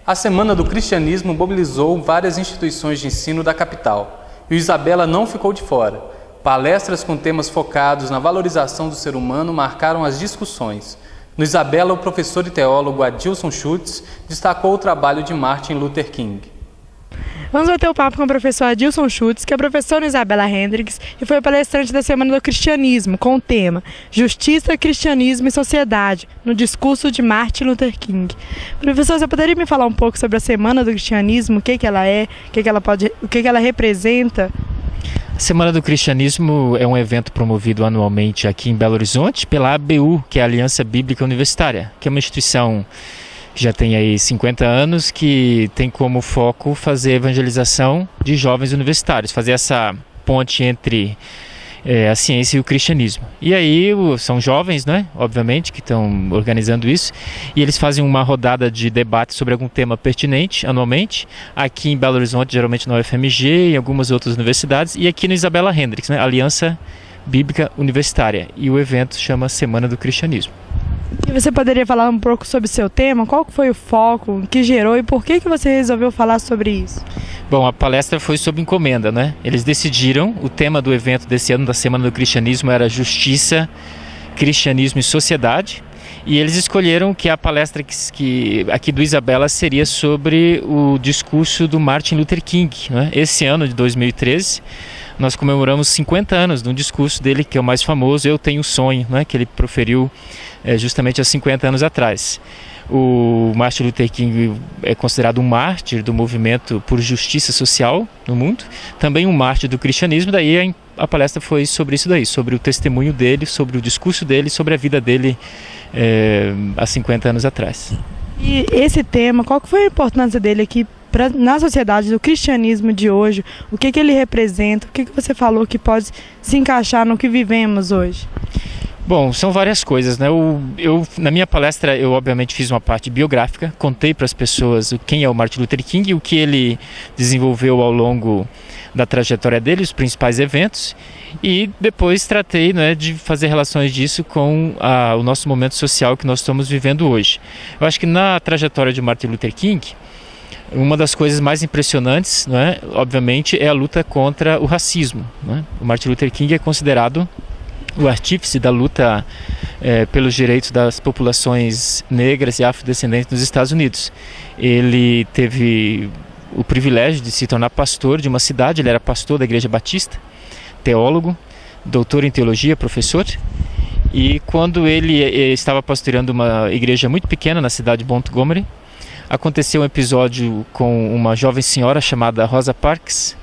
A Semana do Cristianismo mobilizou várias instituições de ensino da capital, e o Isabela não ficou de fora. Palestras com temas focados na valorização do ser humano marcaram as discussões. No Isabela, o professor e teólogo Adilson Schutz destacou o trabalho de Martin Luther King. Vamos bater o papo com o professor Adilson Schutz, que é professor no Isabela Hendricks e foi palestrante da Semana do Cristianismo, com o tema Justiça, Cristianismo e Sociedade, no discurso de Martin Luther King. Professor, você poderia me falar um pouco sobre a Semana do Cristianismo, o que ela é, o que ela representa? A Semana do Cristianismo é um evento promovido anualmente aqui em Belo Horizonte pela ABU, que é a Aliança Bíblica Universitária, que é uma instituição que já tem aí 50 anos, que tem como foco fazer evangelização de jovens universitários, fazer essa ponte entre a ciência e o cristianismo. E aí são jovens, né, obviamente, que estão organizando isso, e eles fazem uma rodada de debate sobre algum tema pertinente anualmente, aqui em Belo Horizonte, geralmente na UFMG, em algumas outras universidades, e aqui no Isabela Hendricks, né, Aliança Bíblica Universitária, e o evento chama Semana do Cristianismo. E você poderia falar um pouco sobre o seu tema? Qual foi o foco, o que gerou e por que você resolveu falar sobre isso? Bom, a palestra foi sob encomenda, né? Eles decidiram, o tema do evento desse ano da Semana do Cristianismo era Justiça, Cristianismo e Sociedade, e eles escolheram que a palestra que aqui do Isabela seria sobre o discurso do Martin Luther King, né? Esse ano de 2013, nós comemoramos 50 anos de um discurso dele, que é o mais famoso, Eu Tenho um Sonho, né? Que ele proferiu justamente há 50 anos atrás. O Martin Luther King é considerado um mártir do movimento por justiça social no mundo, também um mártir do cristianismo, daí a palestra foi sobre isso daí, sobre o testemunho dele, sobre o discurso dele, sobre a vida dele há 50 anos atrás. E esse tema, qual que foi a importância dele aqui na sociedade do cristianismo de hoje? O que ele representa? O que você falou que pode se encaixar no que vivemos hoje? Bom, são várias coisas, né? Na minha palestra eu obviamente fiz uma parte biográfica, contei para as pessoas quem é o Martin Luther King, o que ele desenvolveu ao longo da trajetória dele, os principais eventos, e depois tratei, né, de fazer relações disso com o nosso momento social que nós estamos vivendo hoje. Eu acho que na trajetória de Martin Luther King, uma das coisas mais impressionantes, né, obviamente, é a luta contra o racismo, né? O Martin Luther King é considerado o artífice da luta pelos direitos das populações negras e afrodescendentes nos Estados Unidos. Ele teve o privilégio de se tornar pastor de uma cidade, ele era pastor da Igreja Batista, teólogo, doutor em teologia, professor, e quando ele estava pastoreando uma igreja muito pequena na cidade de Montgomery, aconteceu um episódio com uma jovem senhora chamada Rosa Parks,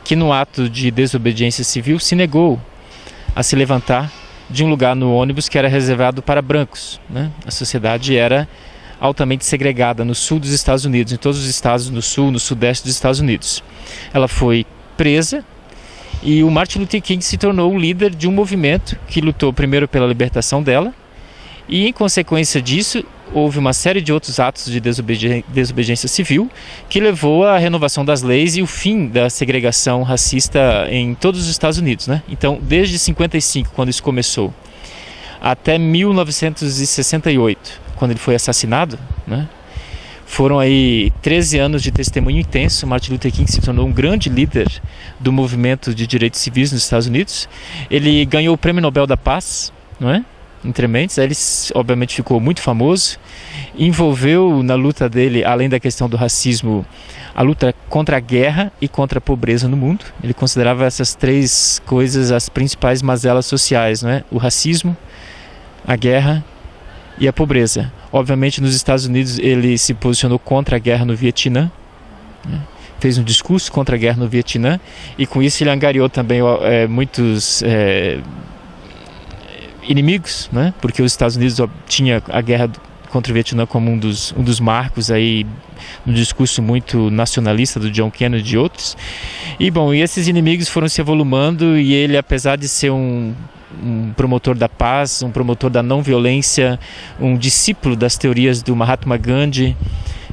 que no ato de desobediência civil se negou a se levantar de um lugar no ônibus que era reservado para brancos, né? A sociedade era altamente segregada no sul dos Estados Unidos, em todos os estados no sul, no sudeste dos Estados Unidos. Ela foi presa e o Martin Luther King se tornou o líder de um movimento que lutou primeiro pela libertação dela e, em consequência disso, houve uma série de outros atos de desobediência civil que levou à renovação das leis e o fim da segregação racista em todos os Estados Unidos, né? Então, desde 55, quando isso começou, até 1968, quando ele foi assassinado, né? Foram aí 13 anos de testemunho intenso. Martin Luther King se tornou um grande líder do movimento de direitos civis nos Estados Unidos. Ele ganhou o Prêmio Nobel da Paz, não é? Entre mentes, ele obviamente ficou muito famoso, envolveu na luta dele, além da questão do racismo, a luta contra a guerra e contra a pobreza no mundo. Ele considerava essas três coisas as principais mazelas sociais, né? O racismo, a guerra e a pobreza. Obviamente nos Estados Unidos ele se posicionou contra a guerra no Vietnã, né? Fez um discurso contra a guerra no Vietnã e com isso ele angariou também muitos inimigos, né? Porque os Estados Unidos tinha a guerra contra o Vietnã como um dos marcos aí no discurso muito nacionalista do John Kennedy e outros. E bom, esses inimigos foram se avolumando e ele, apesar de ser um promotor da paz, um promotor da não violência, um discípulo das teorias do Mahatma Gandhi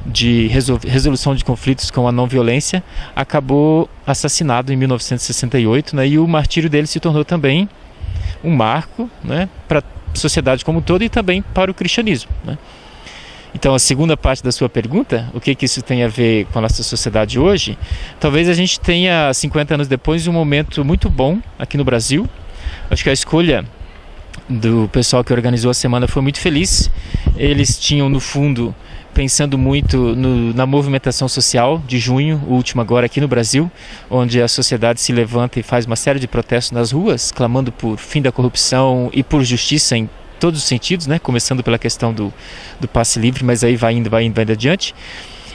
de resolução de conflitos com a não violência, acabou assassinado em 1968, né? E o martírio dele se tornou também um marco, né, para a sociedade como um todo e também para o cristianismo, né? Então, a segunda parte da sua pergunta, o que isso tem a ver com a nossa sociedade hoje? Talvez a gente tenha, 50 anos depois, um momento muito bom aqui no Brasil. Acho que a escolha do pessoal que organizou a semana foi muito feliz. Eles tinham, no fundo, pensando muito na movimentação social de junho, o último agora aqui no Brasil, onde a sociedade se levanta e faz uma série de protestos nas ruas, clamando por fim da corrupção e por justiça em todos os sentidos, né? Começando pela questão do passe livre, mas aí vai indo adiante.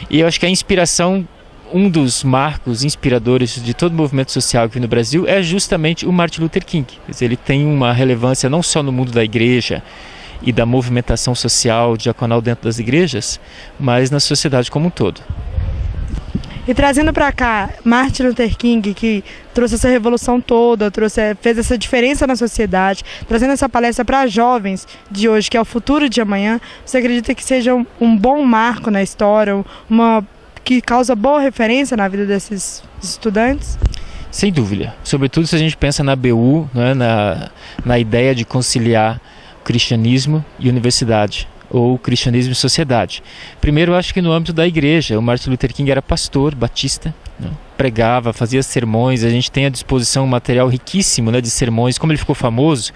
E eu acho que a inspiração, um dos marcos inspiradores de todo o movimento social aqui no Brasil é justamente o Martin Luther King. Quer dizer, ele tem uma relevância não só no mundo da igreja e da movimentação social, diaconal dentro das igrejas, mas na sociedade como um todo. E trazendo para cá Martin Luther King, que trouxe essa revolução toda, fez essa diferença na sociedade, trazendo essa palestra para jovens de hoje, que é o futuro de amanhã, você acredita que seja um bom marco na história, que causa boa referência na vida desses estudantes? Sem dúvida, sobretudo se a gente pensa na BU, né, na ideia de conciliar cristianismo e universidade, ou cristianismo e sociedade. Primeiro, eu acho que no âmbito da igreja, o Martin Luther King era pastor batista, né? Pregava, fazia sermões, a gente tem à disposição um material riquíssimo, né, de sermões, como ele ficou famoso,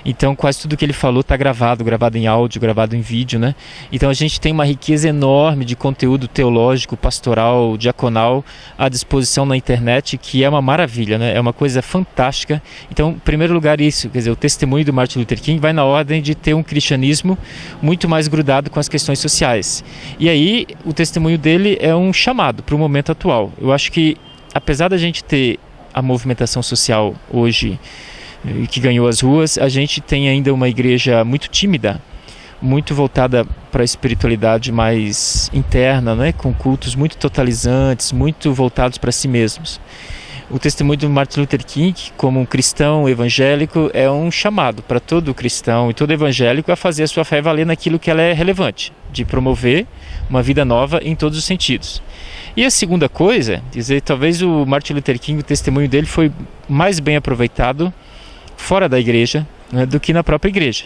então quase tudo que ele falou está gravado em áudio, gravado em vídeo, né? Então a gente tem uma riqueza enorme de conteúdo teológico, pastoral, diaconal à disposição na internet, que é uma maravilha, né? É uma coisa fantástica. Então, em primeiro lugar, isso, quer dizer, o testemunho do Martin Luther King vai na ordem de ter um cristianismo muito mais grudado com as questões sociais. E aí, o testemunho dele é um chamado para o momento atual. Eu acho que, apesar da gente ter a movimentação social hoje que ganhou as ruas, a gente tem ainda uma igreja muito tímida, muito voltada para a espiritualidade mais interna, né? Com cultos muito totalizantes, muito voltados para si mesmos. O testemunho do Martin Luther King, como um cristão evangélico, é um chamado para todo cristão e todo evangélico a fazer a sua fé valer naquilo que ela é relevante, de promover uma vida nova em todos os sentidos. E a segunda coisa, dizer, talvez o Martin Luther King, o testemunho dele foi mais bem aproveitado fora da igreja, né, do que na própria igreja.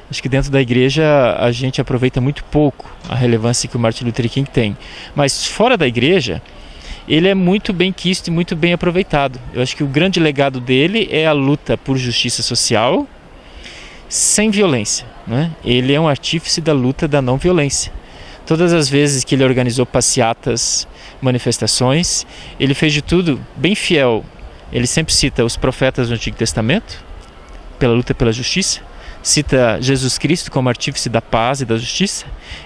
Acho que dentro da igreja a gente aproveita muito pouco a relevância que o Martin Luther King tem. Mas fora da igreja, ele é muito bem quisto e muito bem aproveitado. Eu acho que o grande legado dele é a luta por justiça social sem violência, né? Ele é um artífice da luta da não violência. Todas as vezes que ele organizou passeatas, manifestações, ele fez de tudo bem fiel. Ele sempre cita os profetas do Antigo Testamento, pela luta pela justiça, cita Jesus Cristo como artífice da paz e da justiça,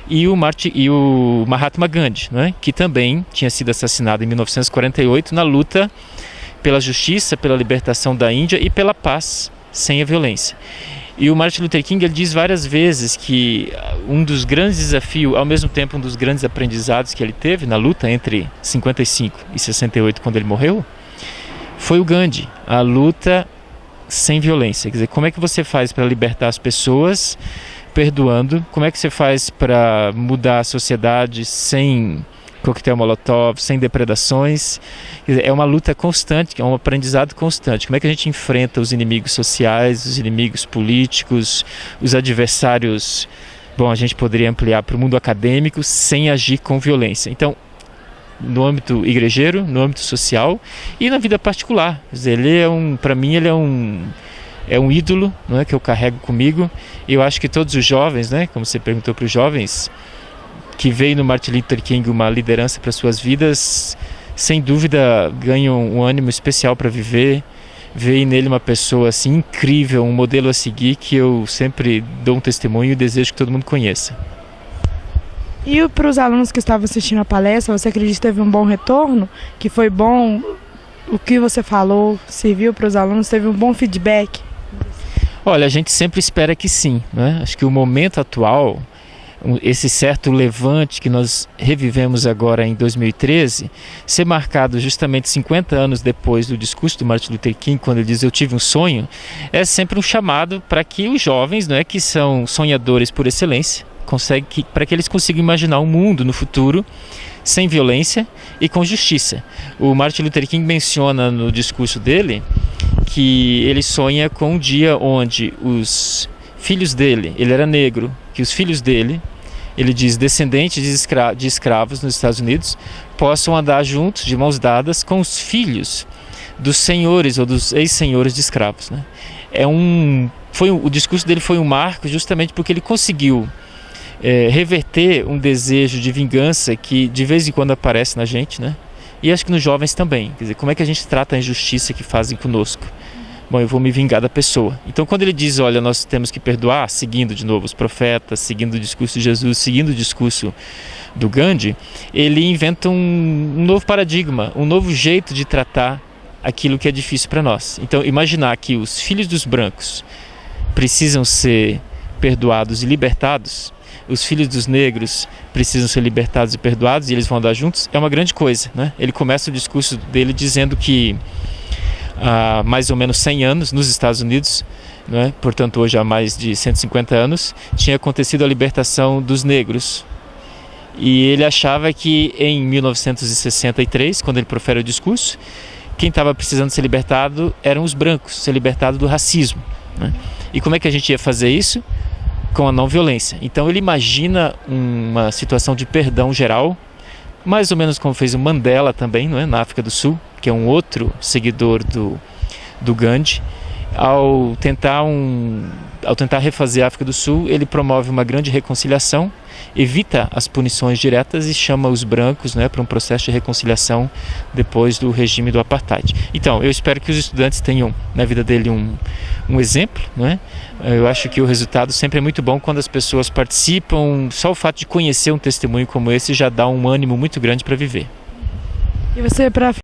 e o Mahatma Gandhi, né, que também tinha sido assassinado em 1948 na luta pela justiça, pela libertação da Índia e pela paz sem a violência. E o Martin Luther King, ele diz várias vezes que um dos grandes desafios, ao mesmo tempo um dos grandes aprendizados que ele teve na luta entre 55 e 68, quando ele morreu, foi o Gandhi, a luta sem violência. Quer dizer, como é que você faz para libertar as pessoas perdoando? Como é que você faz para mudar a sociedade sem coquetel molotov, sem depredações? Quer dizer, é uma luta constante, é um aprendizado constante. Como é que a gente enfrenta os inimigos sociais, os inimigos políticos, os adversários? Bom, a gente poderia ampliar para o mundo acadêmico sem agir com violência. Então, no âmbito igrejeiro, no âmbito social e na vida particular. Quer dizer, para mim, ele é um ídolo, não é, que eu carrego comigo. E eu acho que todos os jovens, né, como você perguntou para os jovens, que veem no Martin Luther King uma liderança para suas vidas, sem dúvida ganham um ânimo especial para viver. Veem nele uma pessoa assim incrível, um modelo a seguir, que eu sempre dou um testemunho e desejo que todo mundo conheça. E para os alunos que estavam assistindo a palestra, você acredita que teve um bom retorno? Que foi bom? O que você falou serviu para os alunos? Teve um bom feedback? Olha, a gente sempre espera que sim, né? Acho que o momento atual, esse certo levante que nós revivemos agora em 2013, ser marcado justamente 50 anos depois do discurso do Martin Luther King, quando ele diz "eu tive um sonho", é sempre um chamado para que os jovens, não é, que são sonhadores por excelência, para que eles consigam imaginar um mundo no futuro sem violência e com justiça. O Martin Luther King menciona no discurso dele que ele sonha com um dia onde os filhos dele, ele era negro, que os filhos dele Ele diz: descendentes de escravos nos Estados Unidos possam andar juntos, de mãos dadas, com os filhos dos senhores ou dos ex-senhores de escravos, né? O discurso dele foi um marco justamente porque ele conseguiu reverter um desejo de vingança que de vez em quando aparece na gente, né? E acho que nos jovens também. Quer dizer, como é que a gente trata a injustiça que fazem conosco? Bom, eu vou me vingar da pessoa. Então, quando ele diz, olha, nós temos que perdoar, seguindo de novo os profetas, seguindo o discurso de Jesus, seguindo o discurso do Gandhi, ele inventa um novo paradigma, um novo jeito de tratar aquilo que é difícil para nós. Então, imaginar que os filhos dos brancos precisam ser perdoados e libertados, os filhos dos negros precisam ser libertados e perdoados, e eles vão andar juntos, é uma grande coisa, né? Ele começa o discurso dele dizendo que há mais ou menos 100 anos, nos Estados Unidos, né, portanto hoje há mais de 150 anos, tinha acontecido a libertação dos negros. E ele achava que em 1963, quando ele profere o discurso, quem estava precisando ser libertado eram os brancos, ser libertado do racismo, né? E como é que a gente ia fazer isso? Com a não violência. Então ele imagina uma situação de perdão geral, mais ou menos como fez o Mandela também, não é? Na África do Sul, que é um outro seguidor do Gandhi. Ao tentar refazer a África do Sul, ele promove uma grande reconciliação, evita as punições diretas e chama os brancos, né, para um processo de reconciliação depois do regime do apartheid. Então, eu espero que os estudantes tenham na vida dele um exemplo, né? Eu acho que o resultado sempre é muito bom quando as pessoas participam. Só o fato de conhecer um testemunho como esse já dá um ânimo muito grande para viver. E você, para